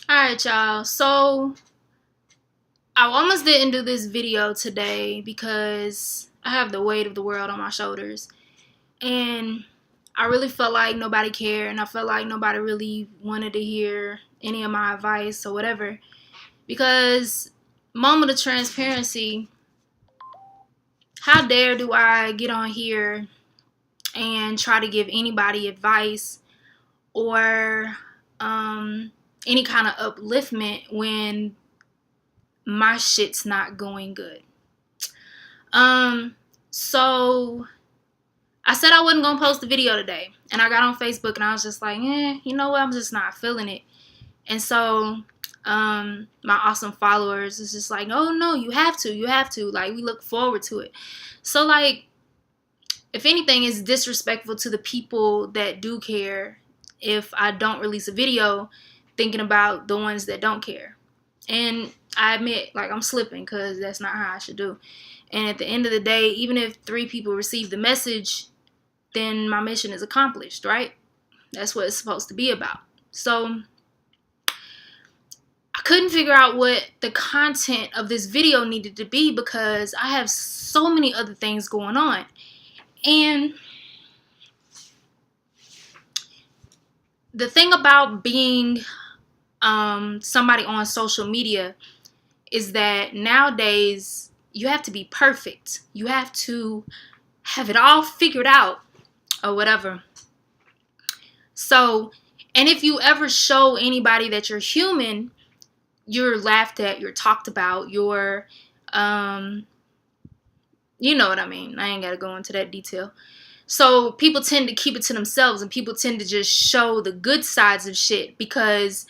Alright, y'all. So, I almost didn't do this video today because I have the weight of the world on my shoulders. And I really felt like nobody cared, and I felt like nobody really wanted to hear any of my advice or whatever. Because, moment of transparency, how dare do I get on here and try to give anybody advice or any kind of upliftment when my shit's not going good. So I said I wasn't gonna post the video today, and I got on Facebook and I was just like, you know what, I'm just not feeling it. And so my awesome followers is just like, oh no, you have to, like, we look forward to it. So, like, if anything, it's disrespectful to the people that do care if I don't release a video thinking about the ones that don't care. And I admit, like, I'm slipping because that's not how I should do. And at the end of the day, even if 3 people receive the message, then my mission is accomplished, right? That's what it's supposed to be about. So I couldn't figure out what the content of this video needed to be because I have so many other things going on. And the thing about being somebody on social media is that nowadays you have to be perfect. You have to have it all figured out or whatever. So, and if you ever show anybody that you're human, you're laughed at, you're talked about, you're, you know what I mean. I ain't got to go into that detail. So people tend to keep it to themselves, and people tend to just show the good sides of shit because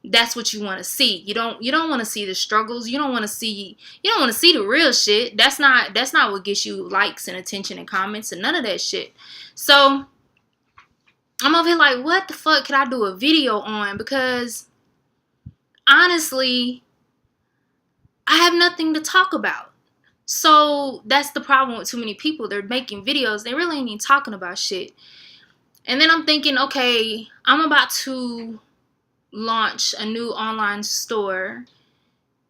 that's what you want to see. You don't want to see the struggles. You don't want to see the real shit. That's not what gets you likes and attention and comments and none of that shit. So I'm over here like, what the fuck could I do a video on? Because honestly, I have nothing to talk about. So that's the problem with too many people. They're making videos. They really ain't even talking about shit. And then I'm thinking, okay, I'm about to launch a new online store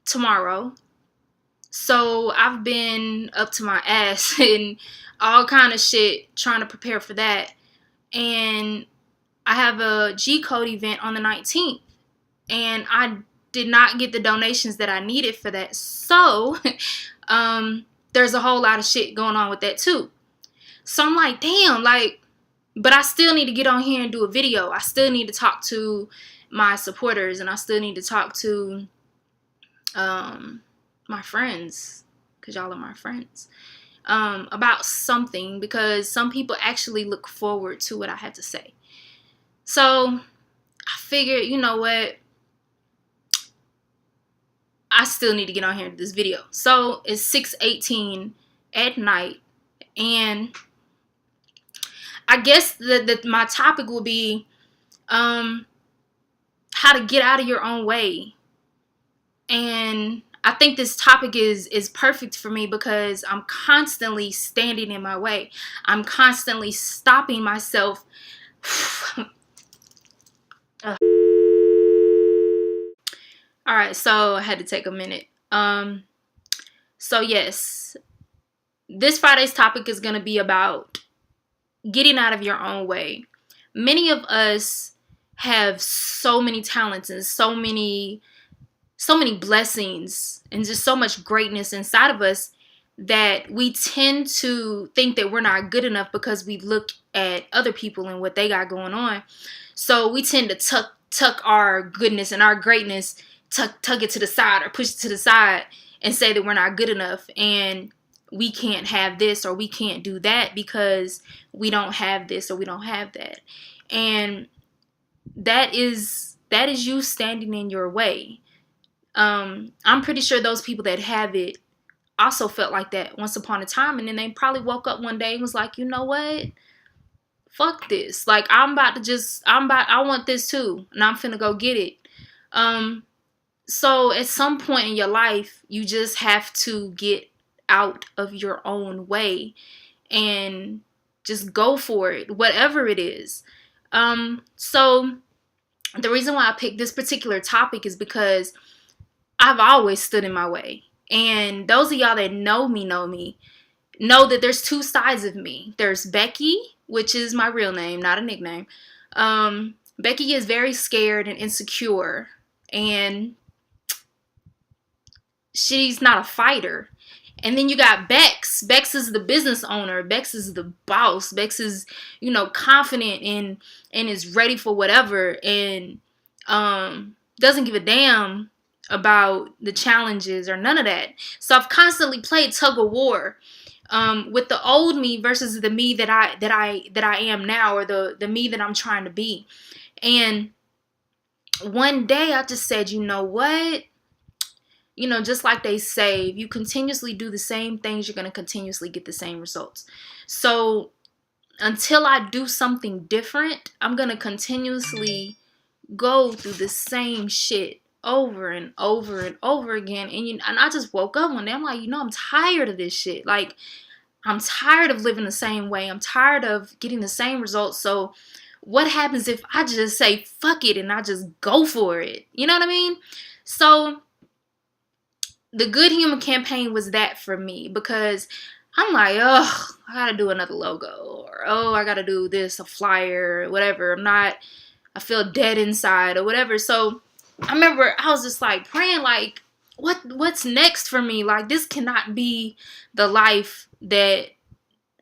tomorrow. So I've been up to my ass in all kind of shit trying to prepare for that. And I have a G-Code event on the 19th. And I did not get the donations that I needed for that. So there's a whole lot of shit going on with that too. So I'm like, damn, like, but I still need to get on here and do a video. I still need to talk to my supporters, and I still need to talk to my friends, because y'all are my friends, about something, because some people actually look forward to what I have to say. So I figured, you know what, I still need to get on here and do this video. So it's 6:18 at night, and I guess that my topic will be how to get out of your own way. And I think this topic is perfect for me because I'm constantly standing in my way. I'm constantly stopping myself. Alright, so I had to take a minute. So yes, this Friday's topic is going to be about getting out of your own way. Many of us have so many talents and so many blessings and just so much greatness inside of us that we tend to think that we're not good enough because we look at other people and what they got going on. So we tend to tuck our goodness and our greatness, tuck it to the side or push it to the side and say that we're not good enough and we can't have this or we can't do that because we don't have this or we don't have that. And that is you standing in your way. I'm pretty sure those people that have it also felt like that once upon a time, and then they probably woke up one day and was like, you know what? Fuck this. Like, I want this too, and I'm finna go get it. So at some point in your life, you just have to get out of your own way and just go for it, whatever it is. So the reason why I picked this particular topic is because I've always stood in my way. And those of y'all that know me know that there's two sides of me. There's Becky, which is my real name, not a nickname. Becky is very scared and insecure, and she's not a fighter. And then you got Bex. Bex is the business owner. Bex is the boss. Bex is, confident and is ready for whatever, and doesn't give a damn about the challenges or none of that. So I've constantly played tug of war with the old me versus the me that I am now, or the me that I'm trying to be. And one day I just said, you know what? Just like they say, if you continuously do the same things, you're going to continuously get the same results. So until I do something different, I'm going to continuously go through the same shit over and over and over again. And I just woke up one day. I'm like, I'm tired of this shit. Like, I'm tired of living the same way. I'm tired of getting the same results. So what happens if I just say, fuck it, and I just go for it? You know what I mean? So the Good Human campaign was that for me, because I'm like, oh, I gotta do another logo, or oh, I gotta do this, a flyer, or whatever. I feel dead inside, or whatever. So I remember I was just like praying, like, what's next for me? Like, this cannot be the life that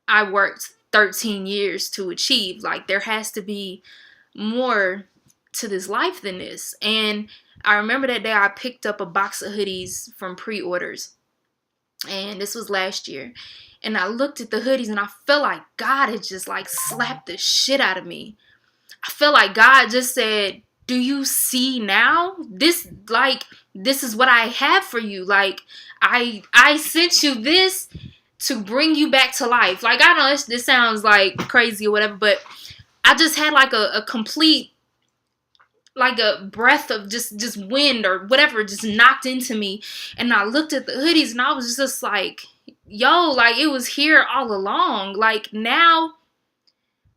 I worked 13 years to achieve. Like, there has to be more to this life than this. And I remember that day I picked up a box of hoodies from pre-orders, and this was last year. And I looked at the hoodies and I felt like God had just like slapped the shit out of me. I feel like God just said, do you see now? This is what I have for you. Like, I sent you this to bring you back to life. Like, I know this sounds like crazy or whatever, but I just had like a complete, like a breath of just wind or whatever just knocked into me. And I looked at the hoodies and I was just like, yo, like, it was here all along. Like, now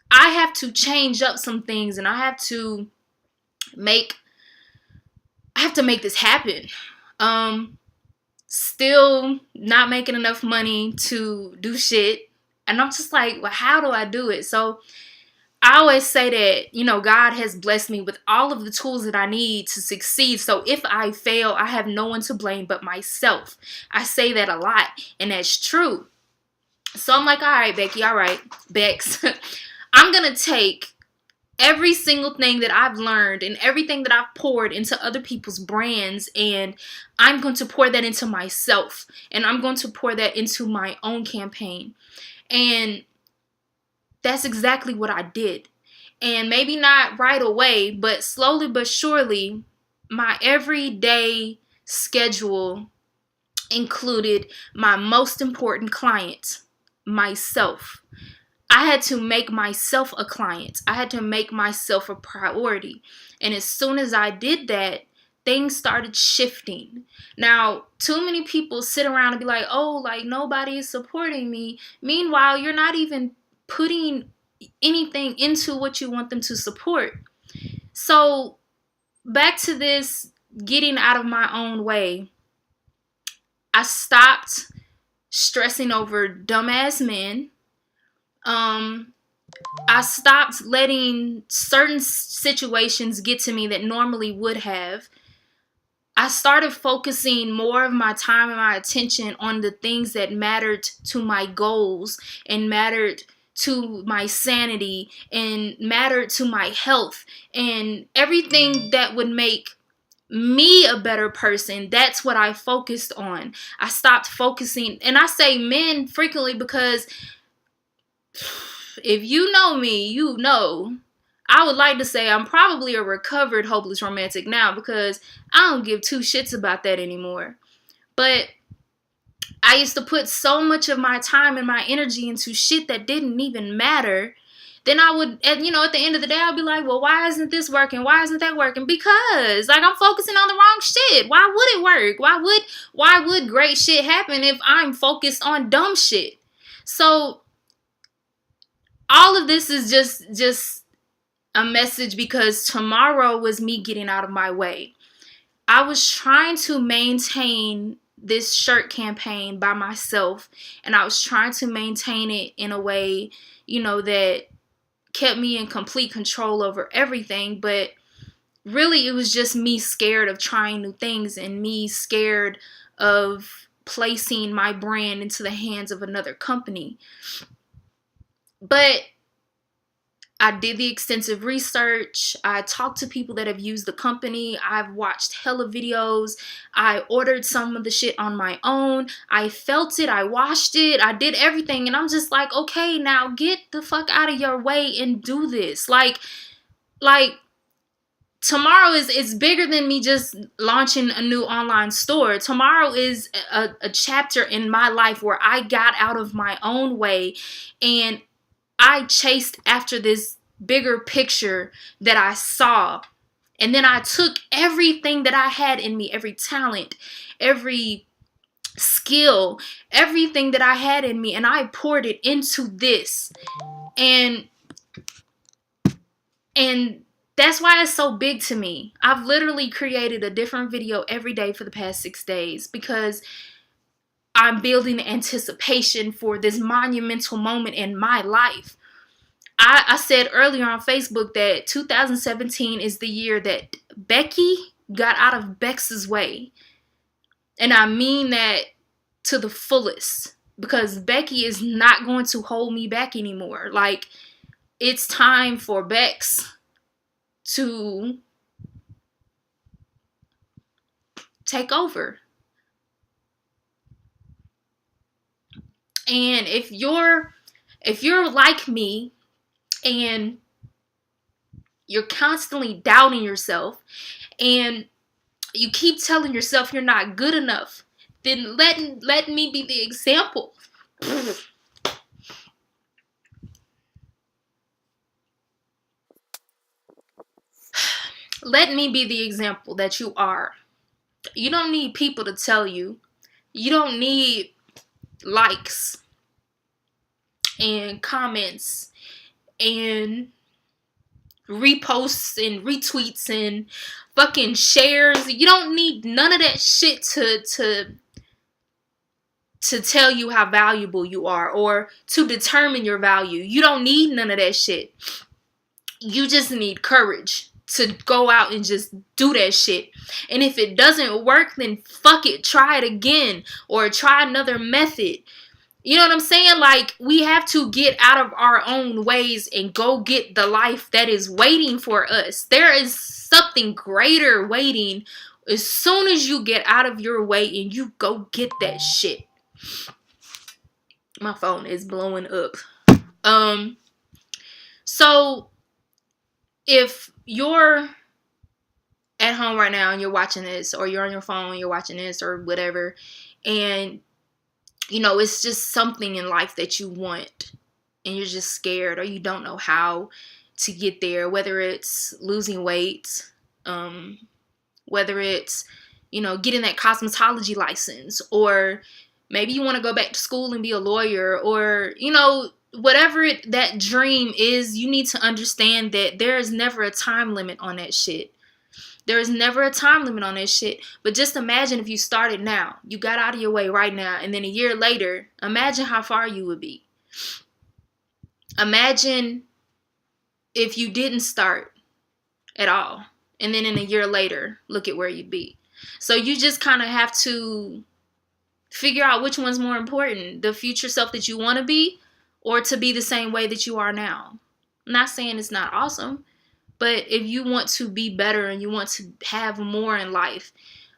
I have to change up some things, and I have to make this happen. Still not making enough money to do shit. And I'm just like, well, how do I do it? So I always say that, God has blessed me with all of the tools that I need to succeed. So if I fail, I have no one to blame but myself. I say that a lot, and that's true. So I'm like, all right, Becky, all right, Bex. I'm going to take every single thing that I've learned and everything that I've poured into other people's brands, and I'm going to pour that into myself, and I'm going to pour that into my own campaign. And that's exactly what I did. And maybe not right away, but slowly but surely, my everyday schedule included my most important client, myself. I had to make myself a client. I had to make myself a priority. And as soon as I did that, things started shifting. Now, too many people sit around and be like, oh, like, nobody is supporting me. Meanwhile, you're not even putting anything into what you want them to support. So back to this getting out of my own way, I stopped stressing over dumbass men. I stopped letting certain situations get to me that normally would have. I started focusing more of my time and my attention on the things that mattered to my goals and mattered to my sanity and mattered to my health and everything that would make me a better person. That's what I focused on. I stopped focusing, and I say men frequently because if you know me, you know I would like to say I'm probably a recovered hopeless romantic now, because I don't give two shits about that anymore. But I used to put so much of my time and my energy into shit that didn't even matter. Then I would, at the end of the day, I'd be like, well, why isn't this working? Why isn't that working? Because, like, I'm focusing on the wrong shit. Why would it work? Why would great shit happen if I'm focused on dumb shit? So all of this is just a message because tomorrow was me getting out of my way. I was trying to maintain this shirt campaign by myself, and I was trying to maintain it in a way, that kept me in complete control over everything. But really, it was just me scared of trying new things and me scared of placing my brand into the hands of another company. But I did the extensive research. I talked to people that have used the company. I've watched hella videos. I ordered some of the shit on my own. I felt it. I washed it. I did everything. And I'm just like, okay, now get the fuck out of your way and do this. Like tomorrow is bigger than me just launching a new online store. Tomorrow is a chapter in my life where I got out of my own way and I chased after this bigger picture that I saw. And then I took everything that I had in me, every talent, every skill, everything that I had in me, and I poured it into this. And that's why it's so big to me. I've literally created a different video every day for the past 6 days because I'm building anticipation for this monumental moment in my life. I said earlier on Facebook that 2017 is the year that Becky got out of Bex's way. And I mean that to the fullest, because Becky is not going to hold me back anymore. Like, it's time for Bex to take over. And if you're like me and you're constantly doubting yourself and you keep telling yourself you're not good enough, then let me be the example. Let me be the example that you are. You don't need people to tell you. You don't need likes and comments and reposts and retweets and fucking shares. You don't need none of that shit to tell you how valuable you are or to determine your value. You don't need none of that shit. You just need courage to go out and just do that shit. And if it doesn't work, then fuck it. Try it again or try another method. You know what I'm saying? Like, we have to get out of our own ways and go get the life that is waiting for us. There is something greater waiting as soon as you get out of your way and you go get that shit. My phone is blowing up. So if you're at home right now and you're watching this, or you're on your phone and you're watching this or whatever, and it's just something in life that you want and you're just scared or you don't know how to get there, whether it's losing weight, whether it's, getting that cosmetology license, or maybe you want to go back to school and be a lawyer, or, whatever that dream is, you need to understand that there is never a time limit on that shit. There is never a time limit on that shit. But just imagine if you started now. You got out of your way right now. And then a year later, imagine how far you would be. Imagine if you didn't start at all. And then in a year later, look at where you'd be. So you just kind of have to figure out which one's more important. The future self that you want to be, or to be the same way that you are now. I'm not saying it's not awesome. But if you want to be better and you want to have more in life,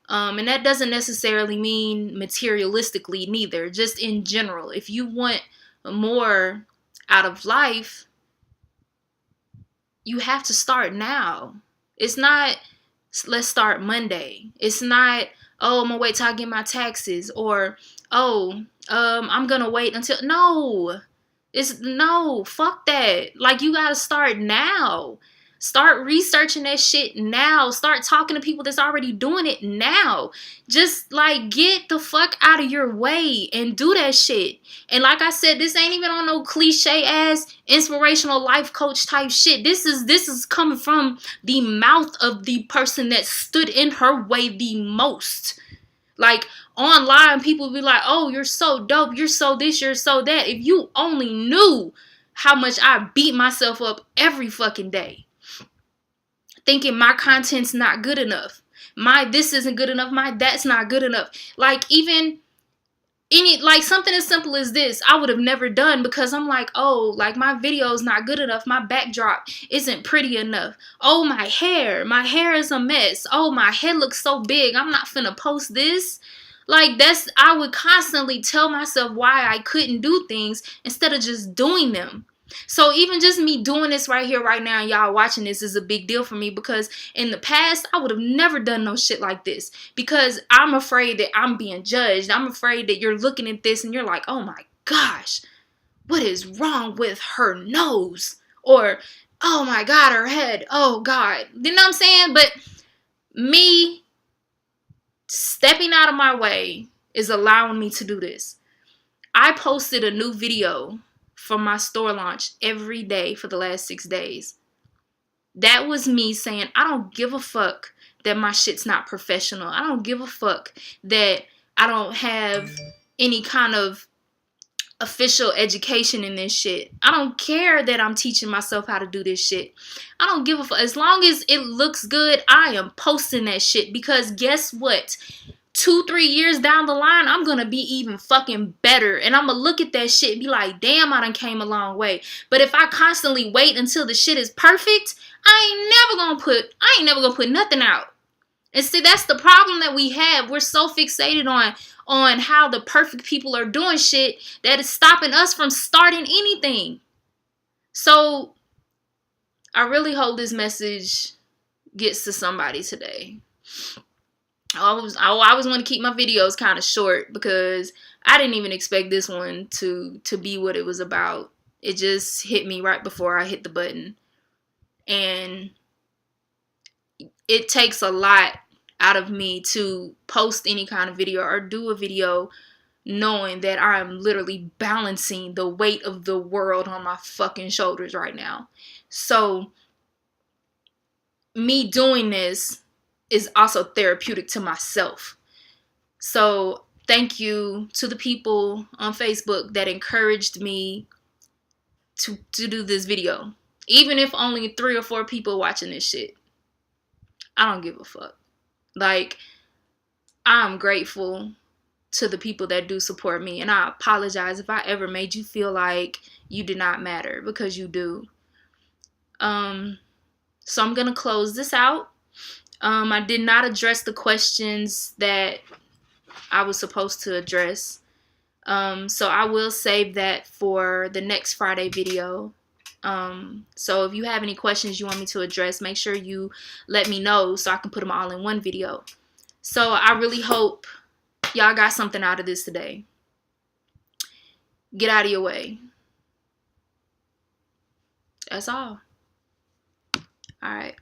and that doesn't necessarily mean materialistically neither, just in general, if you want more out of life, you have to start now. It's not, let's start Monday. It's not, I'm going to wait till I get my taxes, or, I'm going to wait until, no, fuck that. Like, you got to start now. Start researching that shit now. Start talking to people that's already doing it now. Just like get the fuck out of your way and do that shit. And like I said, this ain't even on no cliche ass inspirational life coach type shit. This is coming from the mouth of the person that stood in her way the most. Like online, people be like, oh, you're so dope, you're so this, you're so that. If you only knew how much I beat myself up every fucking day, thinking my content's not good enough, my this isn't good enough, my that's not good enough. Like even like something as simple as this, I would have never done because I'm like, oh, like my video's not good enough, my backdrop isn't pretty enough. Oh, my hair is a mess. Oh, my head looks so big, I'm not finna post this. Like I would constantly tell myself why I couldn't do things instead of just doing them. So even just me doing this right here, right now, and y'all watching this is a big deal for me because in the past, I would have never done no shit like this because I'm afraid that I'm being judged. I'm afraid that you're looking at this and you're like, oh my gosh, what is wrong with her nose? Or, oh my God, her head. Oh God. You know what I'm saying? But me stepping out of my way is allowing me to do this. I posted a new video from my store launch every day for the last 6 days. That was me saying, I don't give a fuck that my shit's not professional. I don't give a fuck that I don't have any kind of official education in this shit. I don't care that I'm teaching myself how to do this shit. I don't give a fuck. As long as it looks good, I am posting that shit because guess what? 2-3 years down the line, I'm gonna be even fucking better. And I'm gonna look at that shit and be like, damn, I done came a long way. But if I constantly wait until the shit is perfect, I ain't never gonna put nothing out. And see, that's the problem that we have. We're so fixated on how the perfect people are doing shit that is stopping us from starting anything. So I really hope this message gets to somebody today. I always want to keep my videos kind of short because I didn't even expect this one to be what it was about. It just hit me right before I hit the button. And it takes a lot out of me to post any kind of video or do a video knowing that I am literally balancing the weight of the world on my fucking shoulders right now. So me doing this is also therapeutic to myself. So thank you to the people on Facebook that encouraged me to do this video. Even if only 3 or 4 people watching this shit, I don't give a fuck. Like, I'm grateful to the people that do support me. And I apologize if I ever made you feel like you did not matter, because you do. So I'm going to close this out. I did not address the questions that I was supposed to address. So I will save that for the next Friday video. So if you have any questions you want me to address, make sure you let me know so I can put them all in one video. So I really hope y'all got something out of this today. Get out of your way. That's all. All right.